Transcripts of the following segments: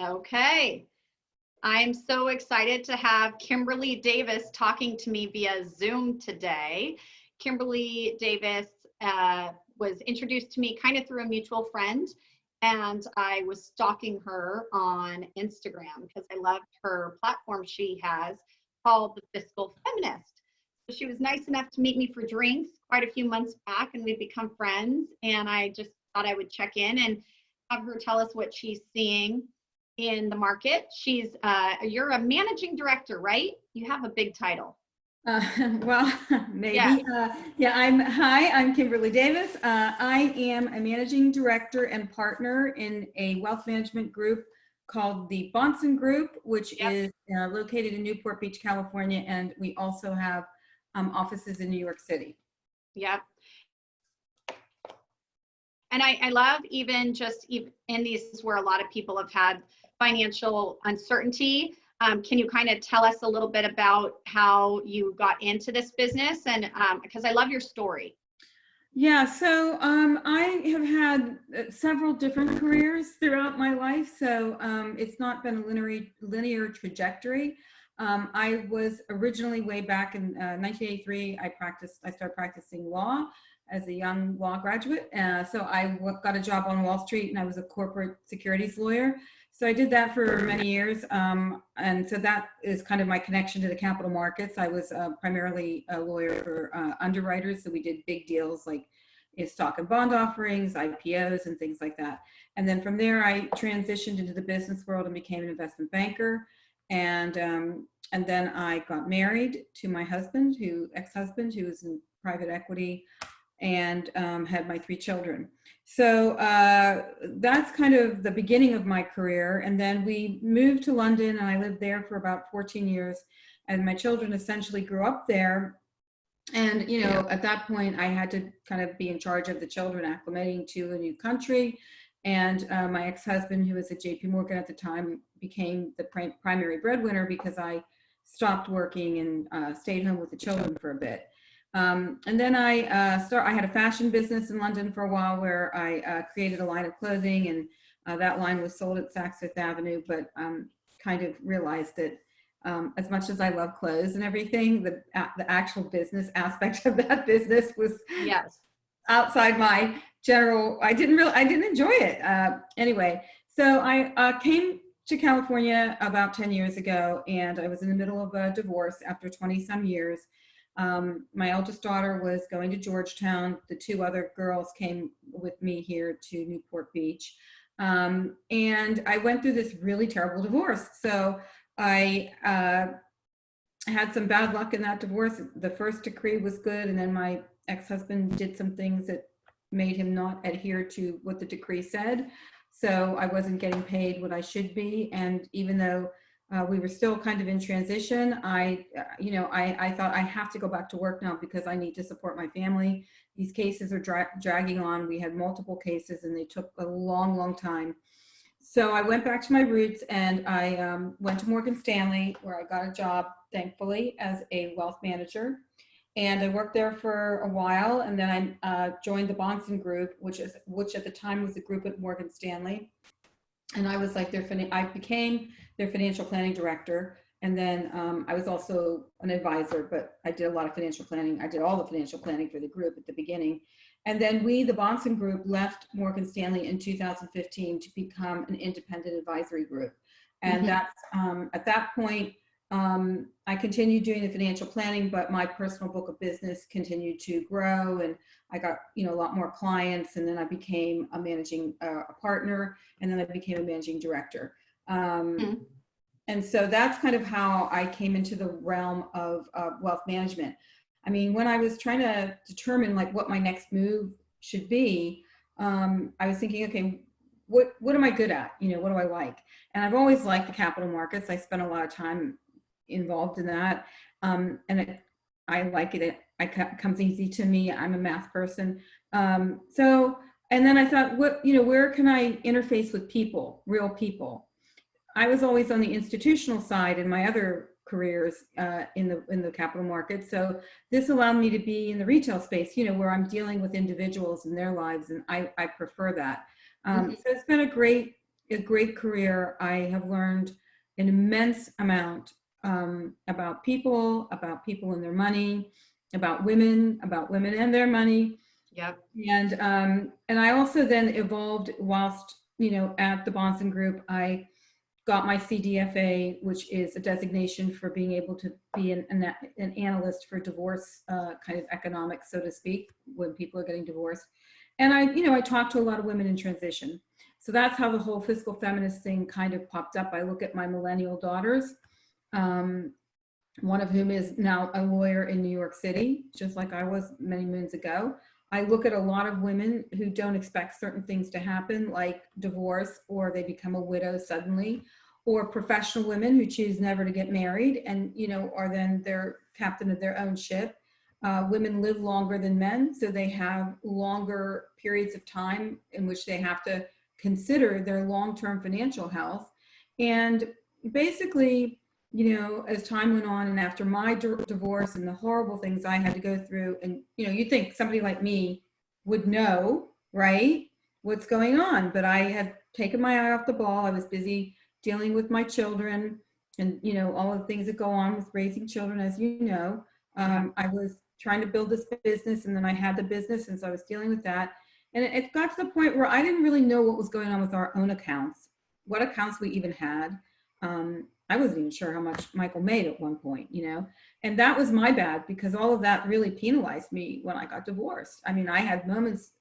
Okay. I'm so excited to have Kimberlee Davis talking to me via Zoom today. Kimberlee Davis was introduced to me kind of through a mutual friend, and I was stalking her on Instagram because I loved her platform she has called the Fiscal Feminist. So she was nice enough to meet me for drinks quite a few months back, and we've become friends, and I just thought I would check in and have her tell us what she's seeing in the market. You're a managing director, right? You have a big title. Well, maybe. Yeah. I'm Kimberlee Davis. I am a managing director and partner in a wealth management group called the Bahnsen Group, which is located in Newport Beach, California, and we also have offices in New York City. Yep. And I love even in these where a lot of people have had financial uncertainty. Can you kind of tell us a little bit about how you got into this business? And because I love your story. Yeah, so I have had several different careers throughout my life. So it's not been a linear trajectory. I was originally way back in 1983, I started practicing law as a young law graduate. So I got a job on Wall Street and I was a corporate securities lawyer. So I did that for many years. And so that is kind of my connection to the capital markets. I was primarily a lawyer for underwriters. So we did big deals like stock and bond offerings, IPOs, and things like that. And then from there, I transitioned into the business world and became an investment banker. And then I got married to my husband, ex-husband, who was in private equity, and had my 3 children. So that's kind of the beginning of my career. And then we moved to London and I lived there for about 14 years. And my children essentially grew up there. And, you know, at that point I had to kind of be in charge of the children acclimating to a new country. And my ex-husband, who was at JP Morgan at the time, became the primary breadwinner because I stopped working and stayed home with the children for a bit. And then I had a fashion business in London for a while where I created a line of clothing, and that line was sold at Saks Fifth Avenue, but kind of realized that as much as I love clothes and everything, the actual business aspect of that business was outside my general, I didn't enjoy it. Anyway, so I came to California about 10 years ago, and I was in the middle of a divorce after 20 some years. My eldest daughter was going to Georgetown. The 2 other girls came with me here to Newport Beach. And I went through this really terrible divorce. So I had some bad luck in that divorce. The first decree was good, and then my ex-husband did some things that made him not adhere to what the decree said. So I wasn't getting paid what I should be. And even though we were still kind of in transition, I thought I have to go back to work now because I need to support my family. These cases are dragging on. We had multiple cases and they took a long, long time. So I went back to my roots and I went to Morgan Stanley, where I got a job, thankfully, as a wealth manager. And I worked there for a while, and then I joined the Bahnsen Group, which at the time was a group at Morgan Stanley. And I was like I became their financial planning director. And then I was also an advisor, but I did a lot of financial planning. I did all the financial planning for the group at the beginning. And then the Bahnsen Group, left Morgan Stanley in 2015 to become an independent advisory group. And that's at that point, I continued doing the financial planning, but my personal book of business continued to grow, and I got a lot more clients. And then I became a managing partner, and then I became a managing director. And so that's kind of how I came into the realm of wealth management. I mean, when I was trying to determine like what my next move should be, I was thinking, okay, what am I good at? What do I like? And I've always liked the capital markets. I spent a lot of time involved in that. And I like it. It comes easy to me. I'm a math person. And then I thought, where can I interface with people, real people? I was always on the institutional side in my other careers in the capital markets. So this allowed me to be in the retail space, where I'm dealing with individuals and their lives, and I prefer that. So it's been a great a great career. I have learned an immense amount about people and their money, about women and their money. Yep. And I also then evolved whilst, at the Bahnsen Group. I got my CDFA, which is a designation for being able to be an analyst for divorce kind of economics, so to speak, when people are getting divorced. And I talk to a lot of women in transition. So that's how the whole fiscal feminist thing kind of popped up. I look at my millennial daughters, one of whom is now a lawyer in New York City, just like I was many moons ago. I look at a lot of women who don't expect certain things to happen, like divorce, or they become a widow suddenly, or professional women who choose never to get married and, are then their captain of their own ship. Women live longer than men, so they have longer periods of time in which they have to consider their long-term financial health. And basically, as time went on and after my divorce and the horrible things I had to go through, and, you think somebody like me would know, right, what's going on. But I had taken my eye off the ball. I was busy dealing with my children and, all of the things that go on with raising children, as you know. I was trying to build this business, and then I had the business, and so I was dealing with that. And it got to the point where I didn't really know what was going on with our own accounts, what accounts we even had. I wasn't even sure how much Michael made at one point, and that was my bad, because all of that really penalized me when I got divorced. I mean, I had moments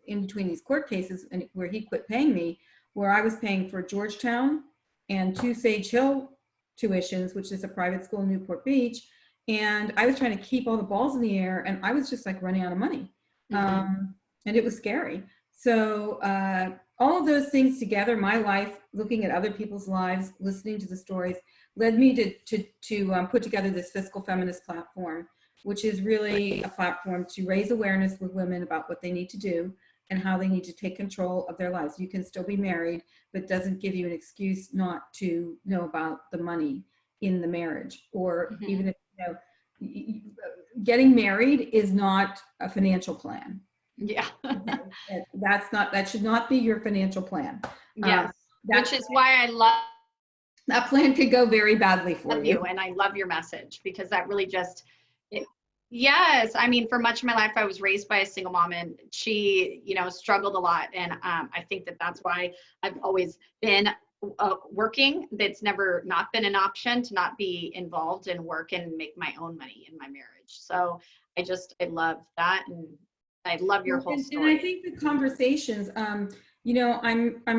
in between these court cases and where he quit paying me, where I was paying for Georgetown and 2 Sage Hill tuitions, which is a private school in Newport Beach. And I was trying to keep all the balls in the air, and I was just like running out of money. And it was scary. So all of those things together, my life, looking at other people's lives, listening to the stories, led me to put together this Fiscal Feminist platform, which is really a platform to raise awareness with women about what they need to do and how they need to take control of their lives. You can still be married, but doesn't give you an excuse not to know about the money in the marriage. Or even if, getting married is not a financial plan. Yeah. That should not be your financial plan. Yes. Which is why I love that plan could go very badly for you. And I love your message, because that really just, yes. I mean, for much of my life, I was raised by a single mom, and she, struggled a lot. And I think that that's why I've always been working. That's never not been an option to not be involved in work and make my own money in my marriage. So I love that. And I love your whole story. And I think the conversations, I'm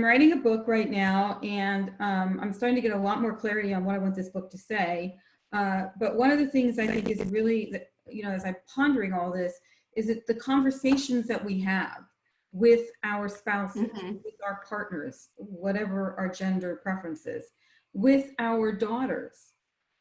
writing a book right now, and I'm starting to get a lot more clarity on what I want this book to say. But one of the things I think is really, as I'm pondering all this, is that the conversations that we have with our spouses, with our partners, whatever our gender preferences, with our daughters.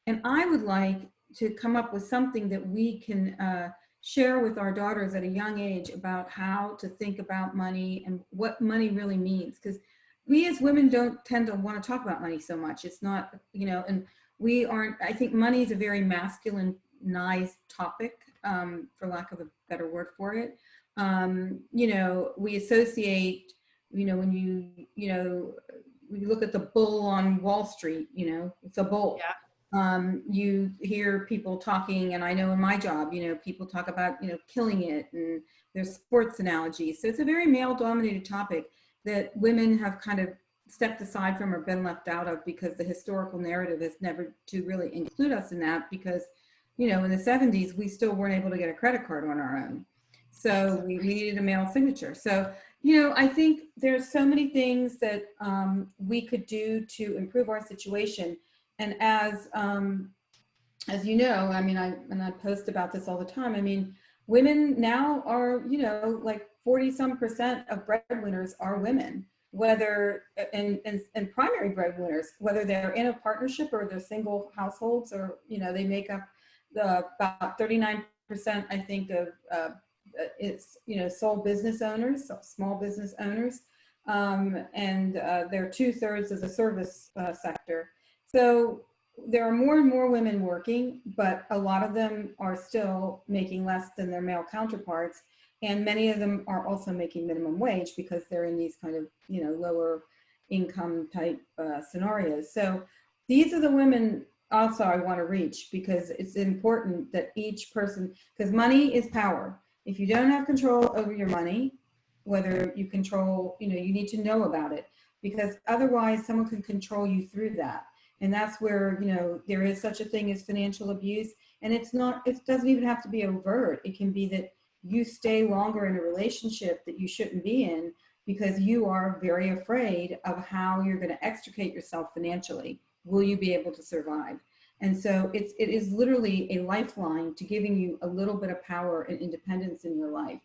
And I would like to come up with something that we can share with our daughters at a young age about how to think about money and what money really means. Because we as women don't tend to want to talk about money so much. It's not, and we aren't, I think money is a very masculinized topic, for lack of a better word for it. We associate, when you look at the bull on Wall Street, it's a bull. Yeah. You hear people talking, and I know in my job, people talk about, killing it, and there's sports analogies. So it's a very male dominated topic that women have kind of stepped aside from or been left out of, because the historical narrative is never to really include us in that, because, in the 70s, we still weren't able to get a credit card on our own. So we needed a male signature. So, I think there's so many things that we could do to improve our situation. And as you know, I mean, I post about this all the time. I mean, women now are, like 40-some% of breadwinners are women, whether and primary breadwinners, whether they're in a partnership or they're single households, or they make up about 39%, I think, of it's sole business owners, so small business owners, and they're 2/3 of the service sector. So there are more and more women working, but a lot of them are still making less than their male counterparts. And many of them are also making minimum wage, because they're in these kind of, lower income type scenarios. So these are the women also I want to reach, because it's important that each person, because money is power. If you don't have control over your money, whether you control, you need to know about it, because otherwise someone can control you through that. And that's where, there is such a thing as financial abuse. And it doesn't even have to be overt. It can be that you stay longer in a relationship that you shouldn't be in because you are very afraid of how you're going to extricate yourself financially. Will you be able to survive? And so it is literally a lifeline to giving you a little bit of power and independence in your life.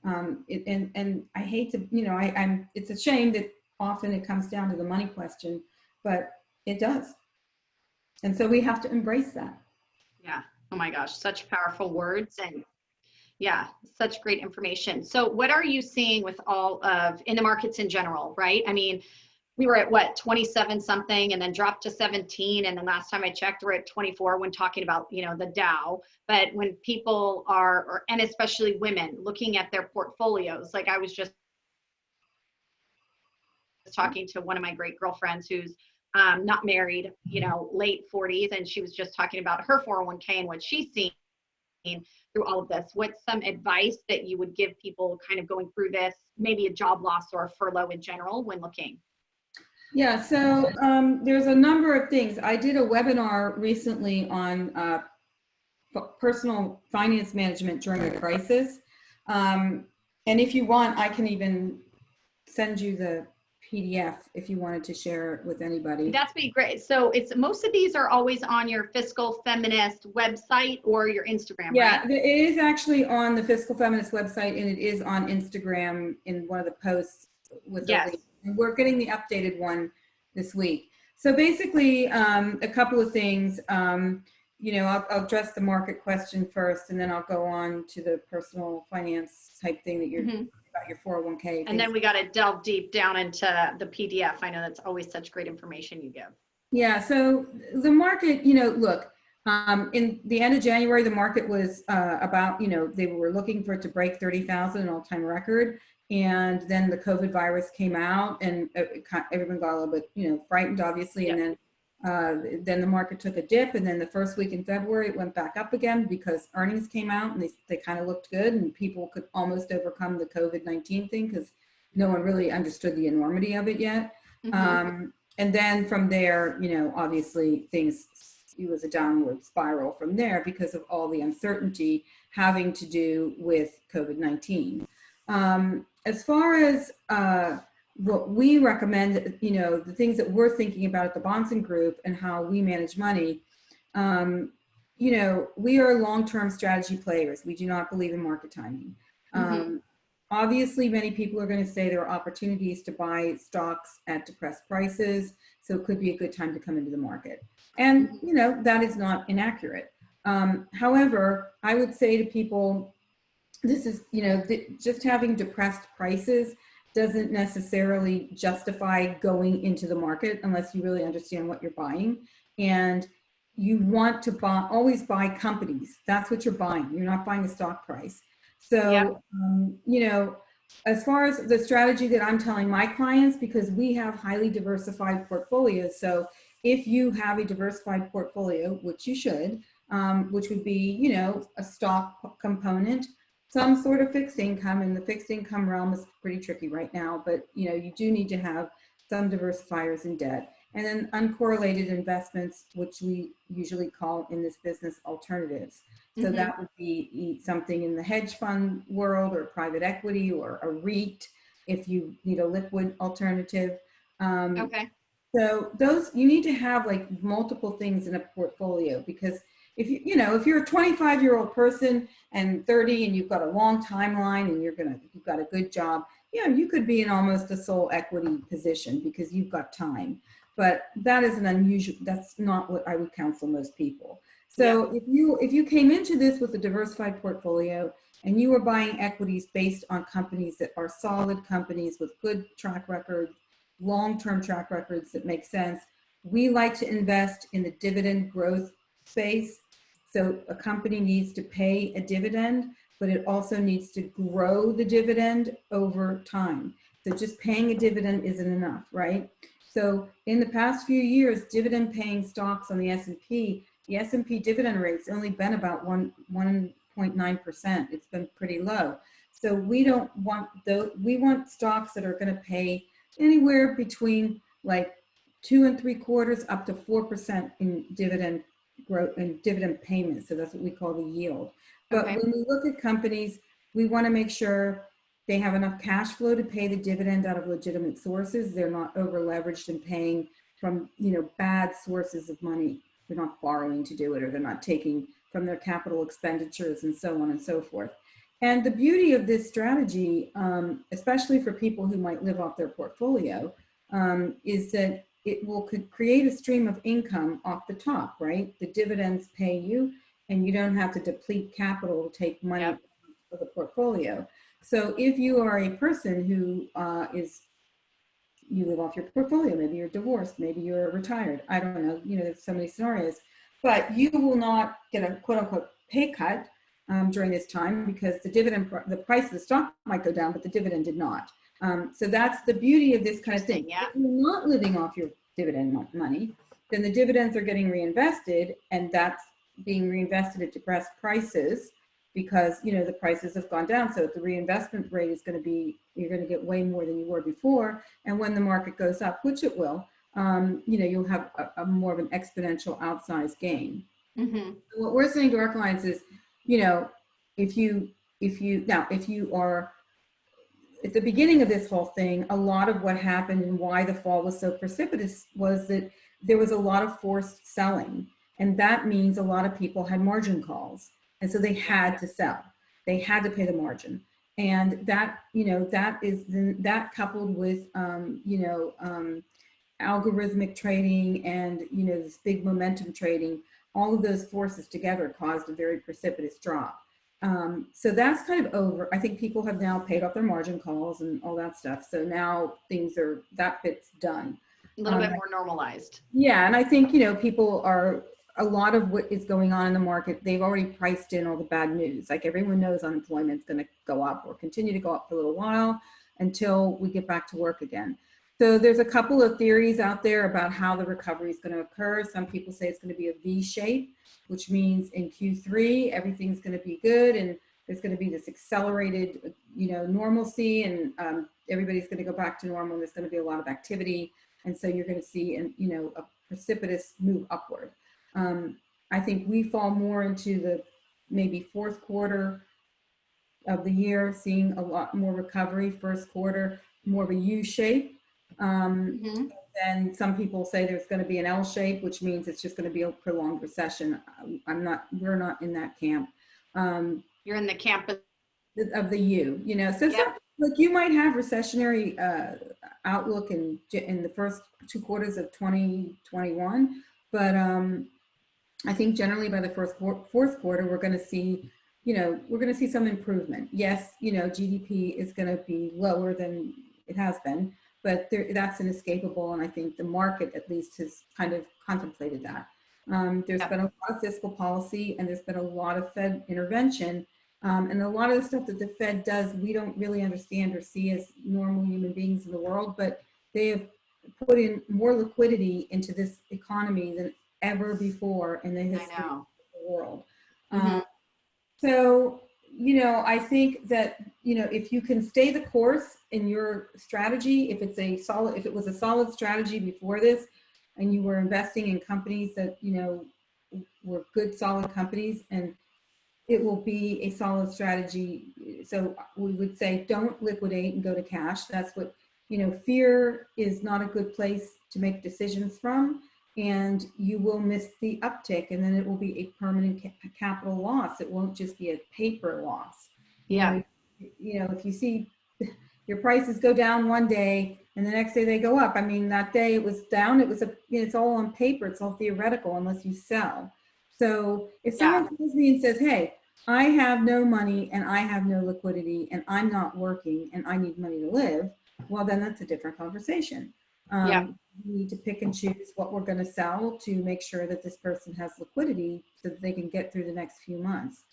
And I hate to, it's a shame that often it comes down to the money question, but it does. And so we have to embrace that. Yeah. Oh my gosh, such powerful words, and yeah, such great information. So what are you seeing with in the markets in general, right? I mean, we were at what, 27 something and then dropped to 17. And then last time I checked, we're at 24 when talking about, the Dow. But when people and especially women looking at their portfolios, like I was just talking to one of my great girlfriends who's not married, late 40s. And she was just talking about her 401k and what she's seen through all of this. What's some advice that you would give people kind of going through this, maybe a job loss or a furlough in general when looking? Yeah, so there's a number of things. I did a webinar recently on personal finance management during a crisis. And if you want, I can even send you the PDF if you wanted to share it with anybody. That's be great. So most of these are always on your Fiscal Feminist website or your Instagram, yeah, right? It is actually on the Fiscal Feminist website, and it is on Instagram in one of the posts with the link. And we're getting the updated one this week. So basically, a couple of things. I'll address the market question first, and then I'll go on to the personal finance type thing that you're about your 401k. And then we got to delve deep down into the PDF. I know that's always such great information you give. Yeah. So the market, look, in the end of January, the market was about, they were looking for it to break 30,000, an all-time record. And then the COVID virus came out, and everyone got a little bit, frightened, obviously. Yep. And then the market took a dip. And then the first week in February, it went back up again because earnings came out and they kind of looked good, and people could almost overcome the COVID-19 thing because no one really understood the enormity of it yet. Mm-hmm. And then from there, obviously it was a downward spiral from there because of all the uncertainty having to do with COVID-19. As far as what we recommend, the things that we're thinking about at the Bahnsen Group and how we manage money, we are long-term strategy players. We do not believe in market timing. Mm-hmm. Obviously, many people are going to say there are opportunities to buy stocks at depressed prices, so it could be a good time to come into the market. And, that is not inaccurate. However, I would say to people, this is, just having depressed prices doesn't necessarily justify going into the market unless you really understand what you're buying. And you want to always buy companies. That's what you're buying. You're not buying a stock price. So, as far as the strategy that I'm telling my clients, because we have highly diversified portfolios. So if you have a diversified portfolio, which you should, which would be, a stock component, some sort of fixed income, and the fixed income realm is pretty tricky right now, but you do need to have some diversifiers in debt. And then uncorrelated investments, which we usually call in this business alternatives. So mm-hmm. that would be something in the hedge fund world or private equity or a REIT if you need a liquid alternative. Okay. So you need to have like multiple things in a portfolio, because if if you're a 25-year-old person and 30 and you've got a long timeline and you've got a good job, you could be in almost a sole equity position because you've got time. But that is that's not what I would counsel most people. So if you came into this with a diversified portfolio and you were buying equities based on companies that are solid companies with good track records, long-term track records that make sense, we like to invest in the dividend growth space. So a company needs to pay a dividend, but it also needs to grow the dividend over time. So just paying a dividend isn't enough, right? So in the past few years, dividend paying stocks on the S&P dividend rate's only been about 1.9%. It's been pretty low. So we don't want those. We want stocks that are going to pay anywhere between like 2 3/4 up to 4% in dividend growth and dividend payments. So that's what we call the yield. But Okay. when we look at companies, we want to make sure they have enough cash flow to pay the dividend out of legitimate sources. They're not over leveraged and paying from, bad sources of money. They're not borrowing to do it, or they're not taking from their capital expenditures and so on and so forth. And the beauty of this strategy, especially for people who might live off their portfolio, is that it will create a stream of income off the top, right? The dividends pay you, and you don't have to deplete capital to take money Yep. for the portfolio. So if you are a person who you live off your portfolio, maybe you're divorced, maybe you're retired, I don't know, there's so many scenarios, but you will not get a quote unquote pay cut during this time, because the price of the stock might go down, but the dividend did not. So that's the beauty of this kind of thing. Yeah. If you're not living off your dividend money, then the dividends are getting reinvested, and that's being reinvested at depressed prices, because the prices have gone down. So the reinvestment rate is going to be, you're going to get way more than you were before. And when the market goes up, which it will, you'll have a more of an exponential outsized gain. Mm-hmm. So what we're saying to our clients is, if you are at the beginning of this whole thing, a lot of what happened and why the fall was so precipitous was that there was a lot of forced selling. And that means a lot of people had margin calls. And so they had to sell. They had to pay the margin. And that, that coupled with, algorithmic trading and, this big momentum trading, all of those forces together caused a very precipitous drop. So that's kind of over. I think people have now paid off their margin calls and all that stuff. So now that bit's done. A little bit more normalized. Yeah. And I think, people are, a lot of what is going on in the market, they've already priced in all the bad news. Like everyone knows unemployment's going to go up or continue to go up for a little while until we get back to work again. So there's a couple of theories out there about how the recovery is going to occur. Some people say it's going to be a V shape, which means in Q3, everything's going to be good. And there's going to be this accelerated, normalcy, and everybody's going to go back to normal. And there's going to be a lot of activity. And so you're going to see a precipitous move upward. I think we fall more into the maybe fourth quarter of the year, seeing a lot more recovery. First quarter, more of a U shape. And some people say there's going to be an L shape, which means it's just going to be a prolonged recession. We're not in that camp. You're in the camp of the U, so yep. Like you might have recessionary outlook in the first 2 quarters of 2021, but I think generally by the fourth quarter, we're going to see, some improvement. Yes, GDP is going to be lower than it has been, but that's inescapable. And I think the market at least has kind of contemplated that. There's been a lot of fiscal policy, and there's been a lot of Fed intervention. And a lot of the stuff that the Fed does, we don't really understand or see as normal human beings in the world, but they have put in more liquidity into this economy than ever before in the history of the world. So, I think that, if you can stay the course in your strategy, if it was a solid strategy before this, and you were investing in companies that, were good, solid companies, and it will be a solid strategy. So we would say, don't liquidate and go to cash. That's what, fear is not a good place to make decisions from, and you will miss the uptick, and then it will be a permanent capital loss. It won't just be a paper loss. If you see your prices go down one day and the next day they go up, I mean, that day it was down, it's all on paper, it's all theoretical unless you sell. So if someone comes to me and says, hey, I have no money and I have no liquidity and I'm not working and I need money to live, well, then that's a different conversation. We need to pick and choose what we're going to sell to make sure that this person has liquidity so that they can get through the next few months.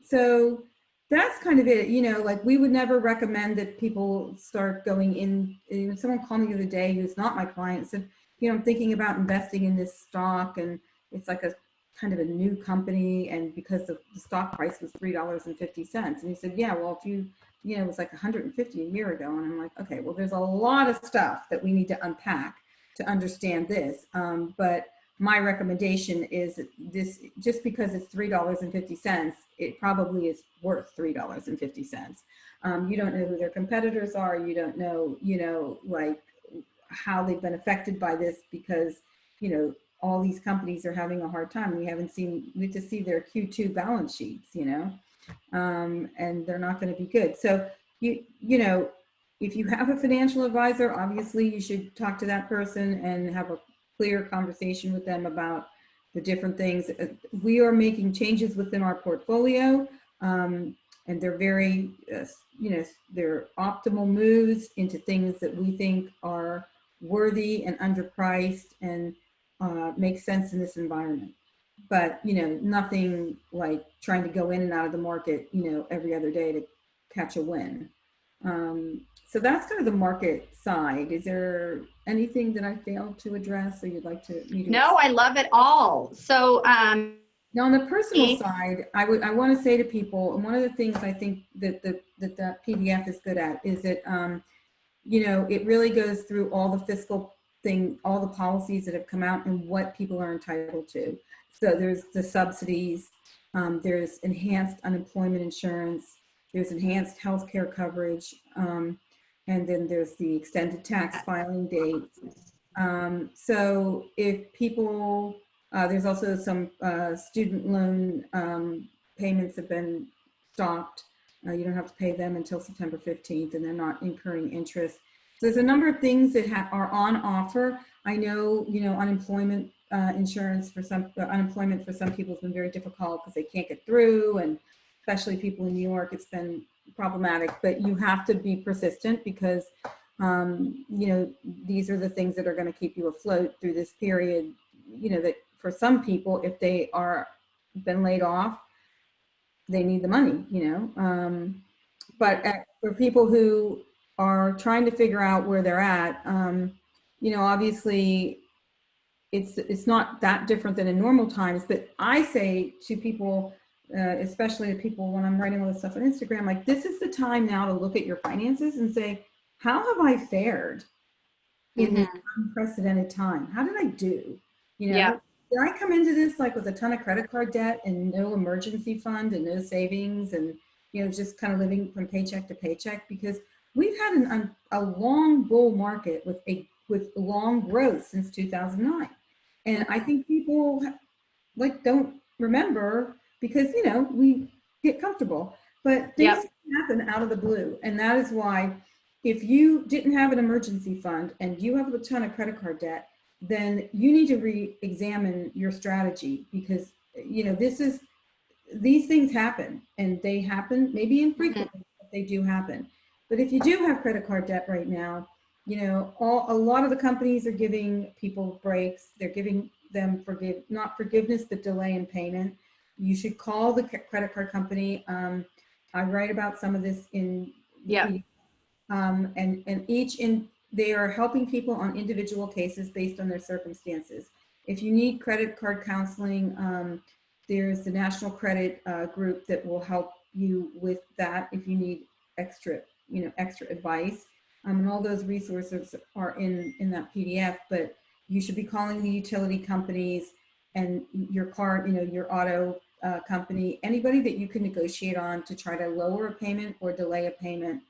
So, that's kind of it. You know, like we would never recommend that people start going in. Someone called me the other day who's not my client, said, you know, I'm thinking about investing in this stock, and it's like a kind of a new company, and because the stock price was $3.50, and he said, yeah, well, if you know, it was like 150 a year ago, and I'm like, okay, well, there's a lot of stuff that we need to unpack to understand this, but my recommendation is this: just because it's $3.50, it probably is worth $3.50. You don't know who their competitors are. You don't know, you know, like how they've been affected by this, because, you know, all these companies are having a hard time. We have to see their Q2 balance sheets, you know, and they're not going to be good. So you know, if you have a financial advisor, obviously you should talk to that person and have a clear conversation with them about the different things. We are making changes within our portfolio, and they're very, you know, they're optimal moves into things that we think are worthy and underpriced and make sense in this environment. But, you know, nothing like trying to go in and out of the market, you know, every other day to catch a win. So that's kind of the market side. Is there anything that I failed to address, or you'd like to me to? No, I love it all. So, now on the personal side, I want to say to people, and one of the things I think that the PDF is good at is that, you know, it really goes through all the fiscal thing, all the policies that have come out and what people are entitled to. So there's the subsidies, there's enhanced unemployment insurance, there's enhanced healthcare coverage, and then there's the extended tax filing dates. So if people, there's also some student loan payments have been stopped. You don't have to pay them until September 15th, and they're not incurring interest. So there's a number of things that are on offer. I know, you know, unemployment insurance for some, unemployment for some people has been very difficult because they can't get through, and especially people in New York, it's been problematic, but you have to be persistent because, you know, these are the things that are going to keep you afloat through this period. You know, that for some people, if they are been laid off, they need the money, you know, but for people who are trying to figure out where they're at, you know, obviously it's not that different than in normal times, but I say to people, especially to people when I'm writing all this stuff on Instagram, like, this is the time now to look at your finances and say, how have I fared in this unprecedented time? How did I do? You know, did I come into this like with a ton of credit card debt and no emergency fund and no savings, and, you know, just kind of living from paycheck to paycheck? Because we've had a long bull market with long growth since 2009. And I think people like don't remember, because, you know, we get comfortable, but things happen out of the blue. And that is why, if you didn't have an emergency fund and you have a ton of credit card debt, then you need to re-examine your strategy, because, you know, these things happen, and they happen maybe infrequently, but they do happen. But if you do have credit card debt right now, you know, a lot of the companies are giving people breaks. They're giving them not forgiveness, but delay in payment. You should call the credit card company. I write about some of this in and they are helping people on individual cases based on their circumstances. If you need credit card counseling, there's the National Credit Group that will help you with that if you need extra advice. And all those resources are in that PDF, but you should be calling the utility companies and your car, you know, your auto company, anybody that you can negotiate on to try to lower a payment or delay a payment.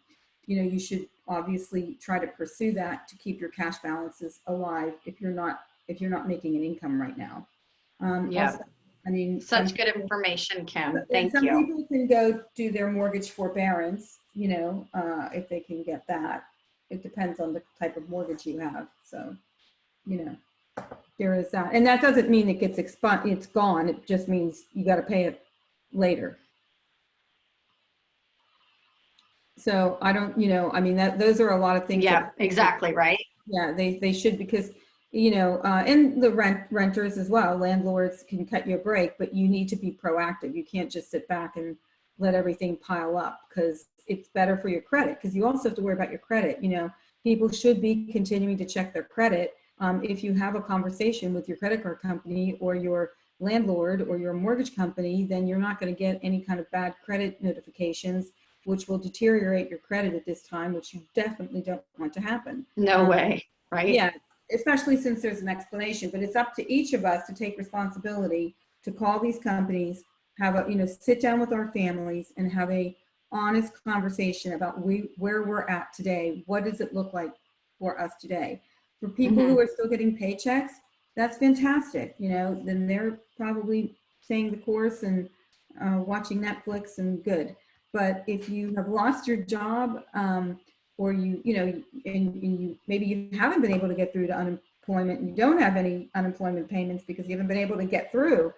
You know, you should obviously try to pursue that to keep your cash balances alive if you're not making an income right now. Also, I mean, such good information, Kim. Thank you. Some people can go do their mortgage forbearance, you know, if they can get that. It depends on the type of mortgage you have. So, you know, there is that. And that doesn't mean it gets it's gone. It just means you got to pay it later. So I don't, you know, I mean, those are a lot of things. Yeah, exactly. Right. Yeah, they should, because, you know, and the renters as well, landlords can cut you a break, but you need to be proactive. You can't just sit back and let everything pile up, because it's better for your credit, because you also have to worry about your credit. You know, people should be continuing to check their credit. If you have a conversation with your credit card company or your landlord or your mortgage company, then you're not going to get any kind of bad credit notifications, which will deteriorate your credit at this time, which you definitely don't want to happen. No way, right? Yeah, especially since there's an explanation, but it's up to each of us to take responsibility to call these companies, have a, you know, sit down with our families and have a honest conversation about where we're at today. What does it look like for us today? For people who are still getting paychecks, that's fantastic. You know, then they're probably staying the course and watching Netflix and good. But if you have lost your job, or you know, and you maybe you haven't been able to get through to unemployment, and you don't have any unemployment payments because you haven't been able to get through,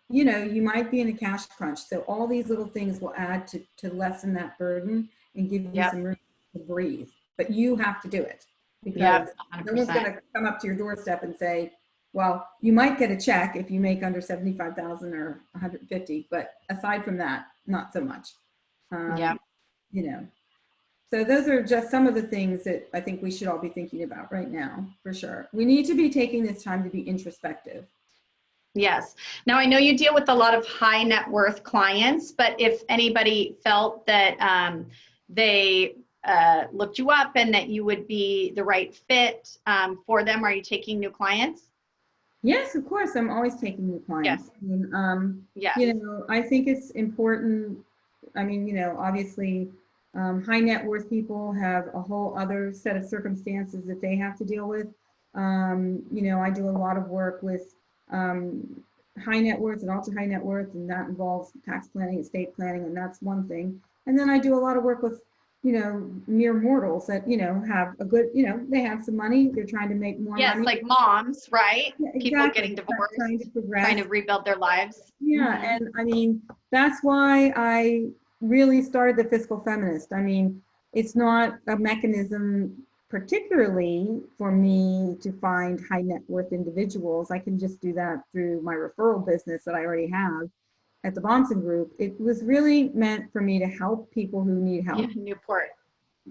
you know, you might be in a cash crunch. So all these little things will add to lessen that burden and give you some room to breathe. But you have to do it, because no one's going to come up to your doorstep and say, well, you might get a check if you make under 75,000 or 150, but aside from that, not so much. You know, so those are just some of the things that I think we should all be thinking about right now, for sure. We need to be taking this time to be introspective. Yes. Now, I know you deal with a lot of high net worth clients, but if anybody felt that they looked you up and that you would be the right fit for them, are you taking new clients? Yes, of course. I'm always taking new clients. Yes. And, you know, I think it's important. I mean, you know, obviously, high net worth people have a whole other set of circumstances that they have to deal with. You know, I do a lot of work with high net worth and ultra high net worth, and that involves tax planning, estate planning, and that's one thing. And then I do a lot of work with, you know, mere mortals that, you know, have a good, you know, they have some money, they're trying to make more money. Yes, like moms, right? Yeah, exactly. People getting divorced, trying to progress, trying to rebuild their lives. Yeah, and I mean, that's why I really started the Fiscal Feminist. I mean, it's not a mechanism particularly for me to find high net worth individuals. I can just do that through my referral business that I already have at the Bahnsen Group. It was really meant for me to help people who need help. Yeah, Newport.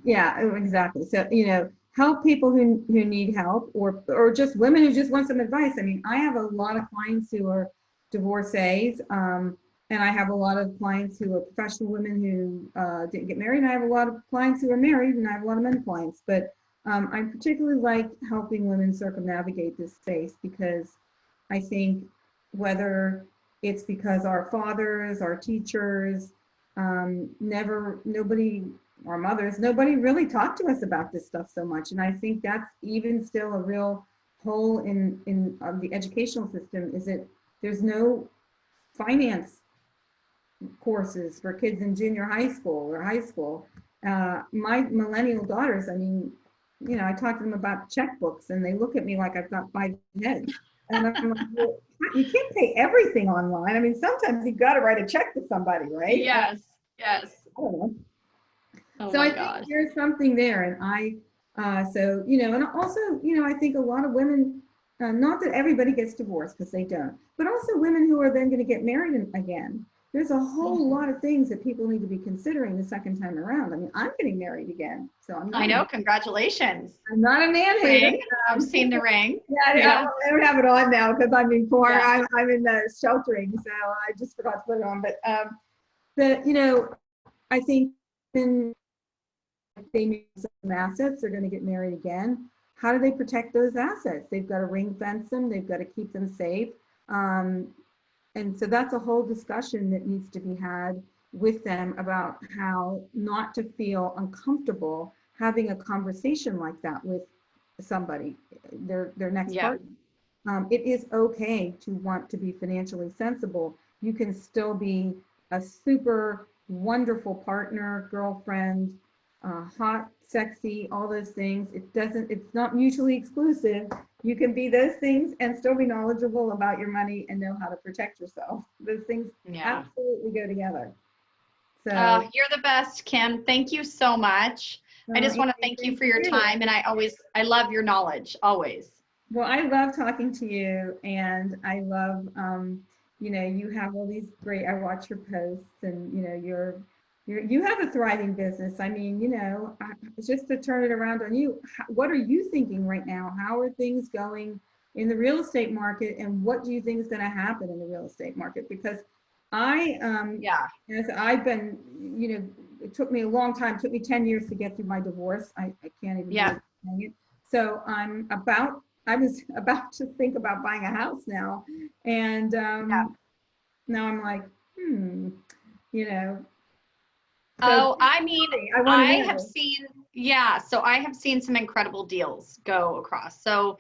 Yeah, exactly. So, you know, help people who need help, or just women who just want some advice. I mean, I have a lot of clients who are divorcees, and I have a lot of clients who are professional women who didn't get married, and I have a lot of clients who are married, and I have a lot of men clients. But I particularly like helping women circumnavigate this space, because I think whether it's because our fathers, our teachers, our mothers, nobody really talked to us about this stuff so much. And I think that's even still a real hole in the educational system, is that there's no finance courses for kids in junior high school or high school. My millennial daughters, I mean, you know, I talk to them about checkbooks and they look at me like I've got 5 heads. And I'm like, well, you can't pay everything online. I mean, sometimes you've got to write a check to somebody, right? Yes, yes. I don't know. Oh So my I gosh. think there's something there. And so, you know, and also, you know, I think a lot of women, not that everybody gets divorced, because they don't, but also women who are then going to get married again. There's a whole lot of things that people need to be considering the second time around. I mean, I'm getting married again. So I know, congratulations. I'm not a man hater. I've seen the ring. Yeah, I don't have it on now because I'm in quarantine. I'm in the sheltering, so I just forgot to put it on. But you know, I think then they need some assets, they're going to get married again. How do they protect those assets? They've got to ring fence them. They've got to keep them safe. And so that's a whole discussion that needs to be had with them about how not to feel uncomfortable having a conversation like that with somebody, their next partner. It is okay to want to be financially sensible. You can still be a super wonderful partner, girlfriend, hot, sexy, all those things. It's not mutually exclusive. You can be those things and still be knowledgeable about your money and know how to protect yourself. Those things absolutely go together. So you're the best, Kim. Thank you so much. I just want to thank you for your time, and I love your knowledge always. Well, I love talking to you, and I love you know, you have all these great, I watch your posts and, you know, you have a thriving business. I mean, you know, just to turn it around on you, what are you thinking right now? How are things going in the real estate market, and what do you think is going to happen in the real estate market? Because I, Yeah. as I've been, you know, it took me a long time, it took me 10 years to get through my divorce. I can't even Yeah. believe it. So I was about to think about buying a house now. And Yeah. now I'm like, you know, so Oh, I mean, I want to I have know. seen, yeah, so I have seen some incredible deals go across. So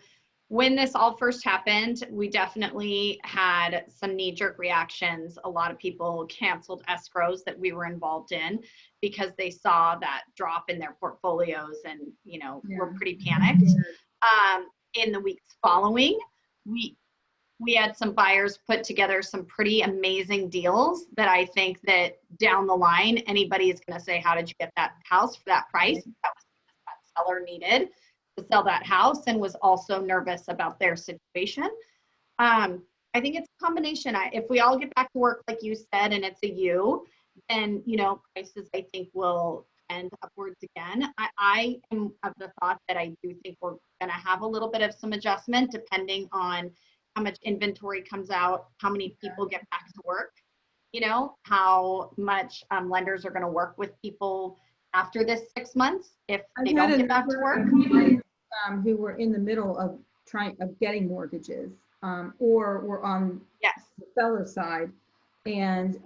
when this all first happened, we definitely had some knee-jerk reactions. A lot of people canceled escrows that we were involved in because they saw that drop in their portfolios and, you know, were Yeah. pretty panicked. In the weeks following, we we had some buyers put together some pretty amazing deals that I think that down the line, anybody is going to say, how did you get that house for that price? That was because that seller needed to sell that house and was also nervous about their situation. I think it's a combination. If we all get back to work, like you said, and it's a you, then, you know, prices I think will trend upwards again. I am of the thought that I do think we're going to have a little bit of some adjustment depending on how much inventory comes out, how many people get back to work, you know, how much lenders are going to work with people after this 6 months if they I've had don't a get back to number work. of clients who were in the middle of getting mortgages, or were on Yes. the seller side, and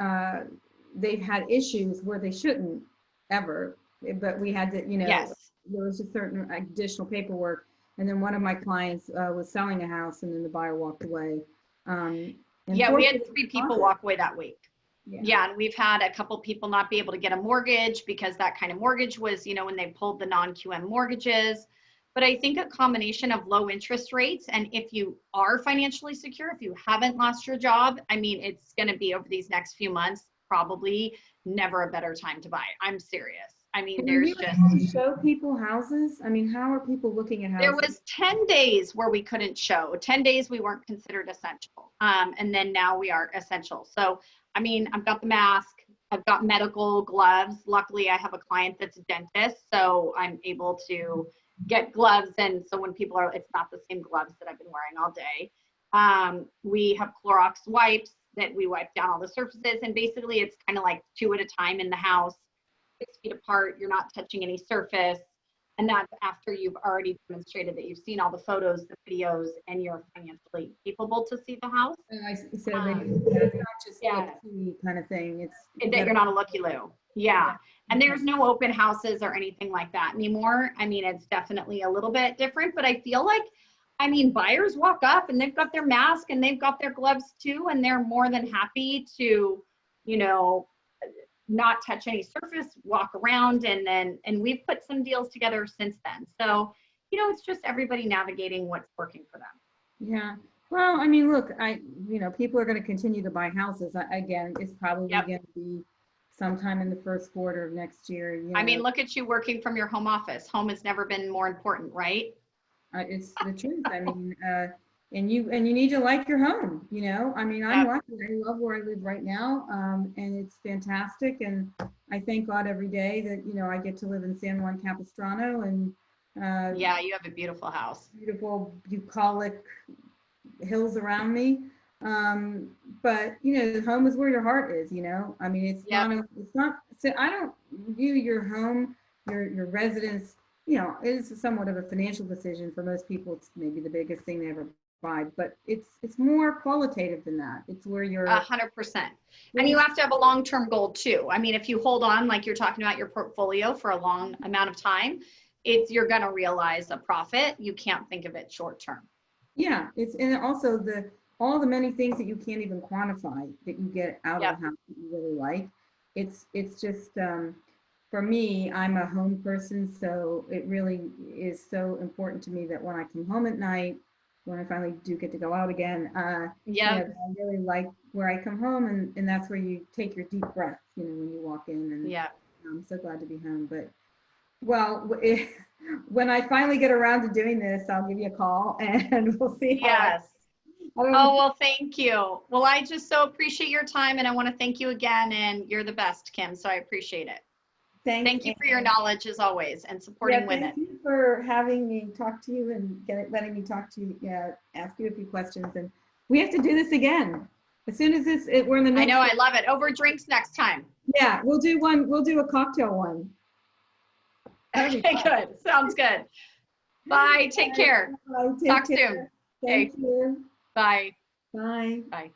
they've had issues where they shouldn't ever, but we had to, you know, Yes. there was just certain additional paperwork. And then one of my clients was selling a house, and then the buyer walked away. And Yeah, we had fortunately, 3 people walk away that week. yeah. Yeah, and we've had a couple people not be able to get a mortgage because that kind of mortgage was, you know, when they pulled the non-QM mortgages. But I think a combination of low interest rates, and if you are financially secure, if you haven't lost your job, I mean, it's going to be over these next few months, probably never a better time to buy. I'm serious. I mean, Are there's you just, able to show people houses? I mean, how are people looking at there houses? was 10 days where we couldn't show. 10 days we weren't considered essential. And then now we are essential. So, I mean, I've got the mask, I've got medical gloves. Luckily, I have a client that's a dentist, so I'm able to get gloves. And so when people are, it's not the same gloves that I've been wearing all day. We have Clorox wipes that we wipe down all the surfaces. And basically, it's kind of like 2 at a time in the house, 6 feet apart. You're not touching any surface. And that's after you've already demonstrated that you've seen all the photos, the videos, and you're financially capable to see the house. So it's not just Yeah, look see kind of thing. It's that you're not a looky-loo. Yeah. And okay. there's no open houses or anything like that anymore. I mean, it's definitely a little bit different, but I feel like, I mean, buyers walk up and they've got their mask and they've got their gloves too, and they're more than happy to, you know, not touch any surface, walk around, and we've put some deals together since then. So, you know, it's just everybody navigating what's working for them. Yeah. Well, I mean, look, you know, people are going to continue to buy houses. Again, it's probably Yep. going to be sometime in the first quarter of next year. You I know, mean, look at you working from your home office. Home has never been more important, right? it's the truth. I mean, and you need to like your home. You know, I mean, I'm Yep. lucky. I love where I live right now, and it's fantastic. And I thank God every day that, you know, I get to live in San Juan Capistrano, and Yeah, you have a beautiful house. beautiful bucolic hills around me. But you know, home is where your heart is, you know. I mean, Yep. it's not, so I don't view your home, your residence, you know, it is somewhat of a financial decision for most people. It's maybe the biggest thing they ever buy, but it's more qualitative than that. It's where you're 100%. And you have to have a long-term goal too. I mean, if you hold on, like you're talking about your portfolio for a long amount of time, you're going to realize a profit. You can't think of it short-term. yeah, it's, and also all the many things that you can't even quantify that you get out of Yep. the house that you really like. It's just for me, I'm a home person, so it really is so important to me that when I come home at night, when I finally do get to go out again, you know, Yep. I really like where I come home, and that's where you take your deep breath, you know, when you walk in, and Yep. I'm so glad to be home. But well, when I finally get around to doing this, I'll give you a call and we'll see how Yes. Oh, well, thank you. Well, I just so appreciate your time, and I want to thank you again, and you're the best, Kim, so I appreciate it. Thank you for your knowledge as always and supporting women. Thank you for having me talk to you and letting me talk to you, ask you a few questions. And we have to do this again. As soon as we're in the next. I know, I love it. Over drinks next time. Yeah, we'll do a cocktail one. Okay, good. Sounds good. Bye. Take care. Bye. Talk soon. Thank you. Bye. Bye. Bye.